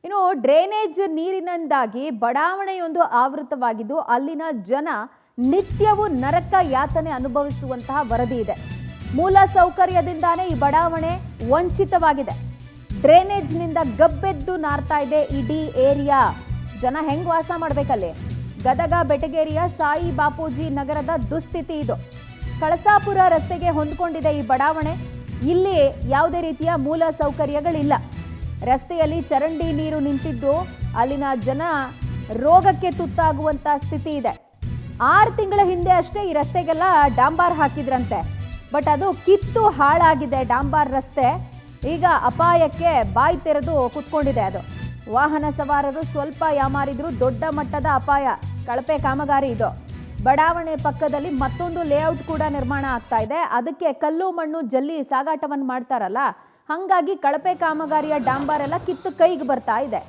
ಇನ್ನು ಡ್ರೈನೇಜ್ ನೀರಿನಿಂದಾಗಿ ಬಡಾವಣೆಯೊಂದು ಆವೃತವಾಗಿದ್ದು ಅಲ್ಲಿನ ಜನ ನಿತ್ಯವೂ ನರಕ ಯಾತನೆ ಅನುಭವಿಸುವಂತಹ ವರದಿ ಇದೆ. ಮೂಲ ಸೌಕರ್ಯದಿಂದಾನೇ ಈ ಬಡಾವಣೆ ವಂಚಿತವಾಗಿದೆ. ಡ್ರೈನೇಜ್ನಿಂದ ಗಬ್ಬೆದ್ದು ನಾರ್ತಾ ಇದೆ ಇಡೀ ಏರಿಯಾ. ಜನ ಹೆಂಗ್ ವಾಸ ಮಾಡ್ಬೇಕಲ್ಲಿ? ಗದಗ ಬೆಟಗೇರಿಯ ಸಾಯಿ ಬಾಪೂಜಿ ನಗರದ ದುಸ್ಥಿತಿ ಇದು. ಕಳಸಾಪುರ ರಸ್ತೆಗೆ ಹೊಂದ್ಕೊಂಡಿದೆ ಈ ಬಡಾವಣೆ. ಇಲ್ಲಿ ಯಾವುದೇ ರೀತಿಯ ಮೂಲ ಸೌಕರ್ಯಗಳಿಲ್ಲ. ರಸ್ತೆಯಲ್ಲಿ ಚರಂಡಿ ನೀರು ನಿಂತಿದ್ದು ಅಲ್ಲಿನ ಜನ ರೋಗಕ್ಕೆ ತುತ್ತಾಗುವಂತ ಸ್ಥಿತಿ ಇದೆ. 6 ತಿಂಗಳ ಹಿಂದೆ ಅಷ್ಟೇ ಈ ರಸ್ತೆಗೆಲ್ಲ ಡಾಂಬಾರ್ ಹಾಕಿದ್ರಂತೆ. ಬಟ್ ಅದು ಕಿತ್ತು ಹಾಳಾಗಿದೆ ಡಾಂಬಾರ್ ರಸ್ತೆ. ಈಗ ಅಪಾಯಕ್ಕೆ ಬಾಯಿ ತೆರೆದು ಕುತ್ಕೊಂಡಿದೆ ಅದು. ವಾಹನ ಸವಾರರು ಸ್ವಲ್ಪ ಯಾಮಾರಿದ್ರು ದೊಡ್ಡ ಮಟ್ಟದ ಅಪಾಯ. ಕಳಪೆ ಕಾಮಗಾರಿ ಇದು. ಬಡಾವಣೆ ಪಕ್ಕದಲ್ಲಿ ಮತ್ತೊಂದು ಲೇಔಟ್ ಕೂಡ ನಿರ್ಮಾಣ ಆಗ್ತಾ ಇದೆ. ಅದಕ್ಕೆ ಕಲ್ಲು ಮಣ್ಣು ಜಲ್ಲಿ ಸಾಗಾಟವನ್ನು ಮಾಡ್ತಾರಲ್ಲ, ಹಾಗಾಗಿ ಕಳಪೆ ಕಾಮಗಾರಿಯ ಡಾಂಬಾರ್ ಎಲ್ಲ ಕಿತ್ತು ಕೈಗೆ ಬರ್ತಾ ಇದೆ.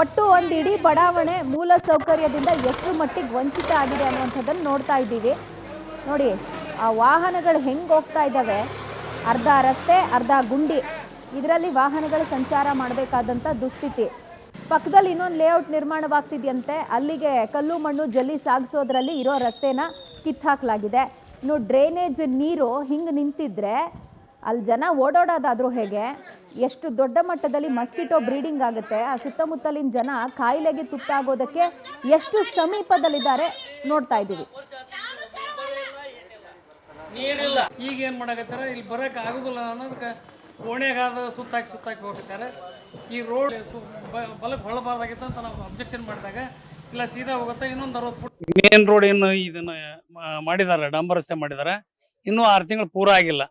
ಒಟ್ಟು ಒಂದು ಇಡೀ ಬಡಾವಣೆ ಮೂಲ ಸೌಕರ್ಯದಿಂದ ಎಷ್ಟು ಮಟ್ಟಿಗೆ ವಂಚಿತ ಆಗಿದೆ ಅನ್ನುವಂಥದ್ದನ್ನು ನೋಡ್ತಾ ಇದ್ದೀವಿ. ನೋಡಿ, ಆ ವಾಹನಗಳು ಹೆಂಗೆ ಹೋಗ್ತಾ ಇದ್ದಾವೆ. ಅರ್ಧ ರಸ್ತೆ ಅರ್ಧ ಗುಂಡಿ, ಇದರಲ್ಲಿ ವಾಹನಗಳು ಸಂಚಾರ ಮಾಡಬೇಕಾದಂಥ ದುಸ್ಥಿತಿ. ಪಕ್ಕದಲ್ಲಿ ಇನ್ನೊಂದು ಲೇಔಟ್ ನಿರ್ಮಾಣವಾಗ್ತಿದೆಯಂತೆ. ಅಲ್ಲಿಗೆ ಕಲ್ಲು ಮಣ್ಣು ಜಲ್ಲಿ ಸಾಗಿಸೋದ್ರಲ್ಲಿ ಇರೋ ರಸ್ತೆನ ಕಿತ್ತಾಕಲಾಗಿದೆ. ಇನ್ನು ಡ್ರೈನೇಜ್ ನೀರು ಹಿಂಗೆ ನಿಂತಿದ್ರೆ ಅಲ್ಲಿ ಜನ ಓಡಾಡೋದಾದರೂ ಹೇಗೆ? ಎಷ್ಟು ದೊಡ್ಡ ಮಟ್ಟದಲ್ಲಿ ಮಸ್ಕಿಟೋ ಬ್ರೀಡಿಂಗ್ ಆಗುತ್ತೆ. ಆ ಸುತ್ತಮುತ್ತಲಿನ ಜನ ಕಾಯಿಲೆಗೆ ತುತ್ತಾಗೋದಕ್ಕೆ ಎಷ್ಟು ಸಮೀಪದಲ್ಲಿದ್ದಾರೆ ನೋಡ್ತಾ ಇದ್ದೀವಿ. ನೀರಿಲ್ಲ. ಈಗ ಏನು ಮಾಡಕತ್ತಾರ, ಇಲ್ಲಿ ಬರೋಕೆ ಆಗೋದಿಲ್ಲ ಅನ್ನೋದಕ್ಕೆ ಓಣ್ಯಾಗಾದ ಸುತ್ತಾಕಿ ಹೋಗ್ತಾರೆ. ಈ ರೋಡ್ ಬಲಕ್ಕೆ ಹೊಳಬಾರ್ದಾಗಿತ್ತು ಅಂತ ನಾವು ಅಬ್ಜೆಕ್ಷನ್ ಮಾಡಿದಾಗ ಇಲ್ಲ ಸೀದಾ ಹೋಗುತ್ತೆ. ಇನ್ನೊಂದು 60 ಫುಟ್ ಮೇನ್ ರೋಡ್ ಏನು ಇದನ್ನು ಮಾಡಿದ್ದಾರೆ, ಡಾಂಬರ್ ರಸ್ತೆ ಮಾಡಿದ್ದಾರೆ. ಇನ್ನೂ 6 ತಿಂಗಳು ಪೂರ ಆಗಿಲ್ಲ.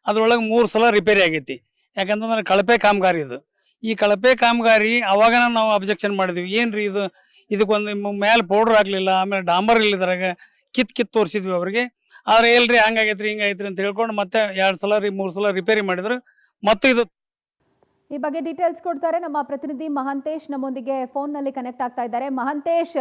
ಅದ್ರೊಳಗೆ 3 ಸಲ ರಿಪೇರಿ ಆಗೈತಿ. ಯಾಕಂತಂದ್ರೆ ಕಳಪೆ ಕಾಮಗಾರಿ ಇದು. ಈ ಕಳಪೆ ಕಾಮಗಾರಿ ಅವಾಗ ನಾವು ಅಬ್ಜೆಕ್ಷನ್ ಮಾಡಿದ್ವಿ. ಏನ್ರಿ ಇದು, ಇದಕ್ಕೊಂದು ಮೇಲೆ ಪೌಡ್ರ್ ಆಗಲಿಲ್ಲ, ಆಮೇಲೆ ಡಾಂಬರ್ ಇಲ್ಲಿದ್ರಾಗ ಕಿತ್ತು ತೋರಿಸಿದ್ವಿ ಅವ್ರಿಗೆ. ಆದ್ರೆ ಎಲ್ರಿ ಹಂಗಾಗೈತ್ರಿ ಹಿಂಗಾಗೈತ್ರಿ ಅಂತ ಹೇಳ್ಕೊಂಡು ಮತ್ತೆ 2 ಸಲ 3 ಸಲ ರಿಪೇರಿ ಮಾಡಿದ್ರು. ಮತ್ತು ಇದು ಈ ಬಗ್ಗೆ ಡೀಟೇಲ್ಸ್ ಕೊಡ್ತಾರೆ ನಮ್ಮ ಪ್ರತಿನಿಧಿ ಮಹಾಂತೇಶ್. ನಮ್ಮೊಂದಿಗೆ ಫೋನ್ನಲ್ಲಿ ಕನೆಕ್ಟ್ ಆಗ್ತಾ ಇದ್ದಾರೆ. ಮಹಾಂತೇಶ್,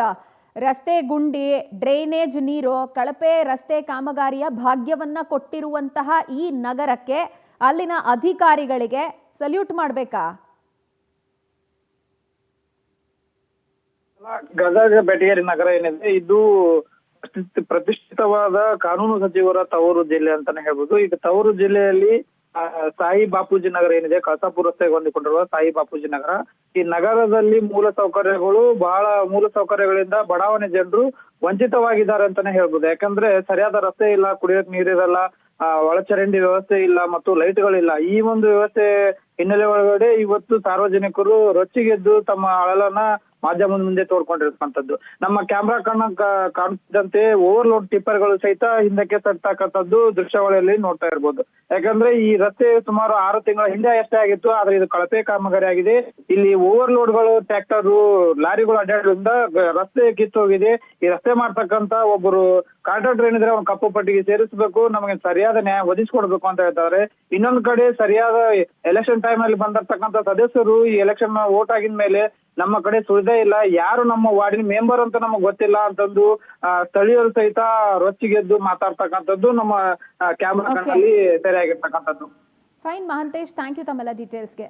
ರಸ್ತೆ ಗುಂಡಿ, ಡ್ರೈನೇಜ್ ನೀರು, ಕಳಪೆ ರಸ್ತೆ ಕಾಮಗಾರಿಯ ಭಾಗ್ಯವನ್ನ ಕೊಟ್ಟಿರುವಂತಹ ಈ ನಗರಕ್ಕೆ ಅಲ್ಲಿನ ಅಧಿಕಾರಿಗಳಿಗೆ ಸಲ್ಯೂಟ್ ಮಾಡಬೇಕಾ? ಗದಗ ಬೆಟಗೇರಿ ನಗರ ಏನಿದೆ ಇದು ಪ್ರತಿಷ್ಠಿತವಾದ ಕಾನೂನು ಸಚಿವರ ತವರು ಜಿಲ್ಲೆ ಅಂತಾನೆ ಹೇಳ್ಬೋದು. ಈಗ ತವರು ಜಿಲ್ಲೆಯಲ್ಲಿ ಸಾಯಿ ಬಾಪೂಜಿ ನಗರ ಏನಿದೆ, ಕಳಸಾಪುರ ರಸ್ತೆಗೆ ಹೊಂದಿಕೊಂಡಿರುವ ಸಾಯಿ ಬಾಪೂಜಿ ನಗರ, ಈ ನಗರದಲ್ಲಿ ಮೂಲ ಸೌಕರ್ಯಗಳಿಂದ ಬಡಾವಣೆ ಜನರು ವಂಚಿತವಾಗಿದ್ದಾರೆ ಅಂತಾನೆ ಹೇಳ್ಬೋದು. ಯಾಕಂದ್ರೆ ಸರಿಯಾದ ರಸ್ತೆ ಇಲ್ಲ, ಕುಡಿಯೋಕ್ ನೀರಿರಲ್ಲ, ಒಳಚರಂಡಿ ವ್ಯವಸ್ಥೆ ಇಲ್ಲ ಮತ್ತು ಲೈಟ್ಗಳಿಲ್ಲ. ಈ ಒಂದು ವ್ಯವಸ್ಥೆ ಹಿನ್ನೆಲೆ ಒಳಗಡೆ ಇವತ್ತು ಸಾರ್ವಜನಿಕರು ರೊಚ್ಚಿಗೆದ್ದು ತಮ್ಮ ಅಳಲನ್ನ ಮಾಧ್ಯಮದ ಮುಂದೆ ತೋಡ್ಕೊಂಡಿರ್ತಕ್ಕಂಥದ್ದು. ನಮ್ಮ ಕ್ಯಾಮ್ರಾ ಕಾಣಿಸಿದಂತೆ ಓವರ್ಲೋಡ್ ಟಿಪ್ಪರ್ಗಳು ಸಹಿತ ಹಿಂದಕ್ಕೆ ಸರ್ತಕ್ಕಂಥದ್ದು ದೃಶ್ಯಾವಳಿಯಲ್ಲಿ ನೋಡ್ತಾ ಇರ್ಬೋದು. ಯಾಕಂದ್ರೆ ಈ ರಸ್ತೆ ಸುಮಾರು 6 ತಿಂಗಳ ಹಿಂದೆ ಅಷ್ಟೇ ಆಗಿತ್ತು, ಆದ್ರೆ ಇದು ಕಳಪೆ ಕಾಮಗಾರಿ ಆಗಿದೆ. ಇಲ್ಲಿ ಓವರ್ಲೋಡ್ಗಳು, ಟ್ರ್ಯಾಕ್ಟರ್, ಲಾರಿಗಳು ಅಡ್ಡಾಡೋದ್ರಿಂದ ರಸ್ತೆ ಕಿತ್ತೋಗಿದೆ. ಈ ರಸ್ತೆ ಮಾಡ್ತಕ್ಕಂತ ಒಬ್ಬರು ಕಾಂಟ್ರಾಕ್ಟರ್ ಏನಿದ್ರೆ ಅವ್ನು ಕಪ್ಪು ಪಟ್ಟಿಗೆ ಸೇರಿಸಬೇಕು, ನಮಗೆ ಸರಿಯಾದ ನ್ಯಾಯ ಒದಗಿಸ್ಕೊಡ್ಬೇಕು ಅಂತ ಹೇಳ್ತಾರೆ. ಇನ್ನೊಂದ್ ಕಡೆ ಸರಿಯಾದ ಎಲೆಕ್ಷನ್ ಟೈಮ್ ಅಲ್ಲಿ ಬಂದಿರ್ತಕ್ಕಂಥ ಸದಸ್ಯರು ಈ ಎಲೆಕ್ಷನ್ ವೋಟ್ ಆಗಿದ ಮೇಲೆ ನಮ್ಮ ಕಡೆ ಸುಳಿದೇ ಇಲ್ಲ, ಯಾರು ನಮ್ಮ ವಾರ್ಡಿನ ಮೆಂಬರ್ ಅಂತ ನಮಗ್ ಗೊತ್ತಿಲ್ಲ ಅಂತಂದು ಸ್ಥಳೀಯರು ಸಹಿತ ರೊಚ್ಚಿಗೆದ್ದು ಮಾತಾಡ್ತಕ್ಕಂಥದ್ದು ನಮ್ಮ ಕ್ಯಾಮ್ರಾ ಕಣ್ಣಲ್ಲಿ ಸೆರೆಯಾಗಿರ್ತಕ್ಕಂಥದ್ದು. ಫೈನ್ ಮಹಾಂತೇಶ್, ಥ್ಯಾಂಕ್ ಯು ತಮ್ಮೆಲ್ಲ ಡೀಟೇಲ್ಸ್ಗೆ.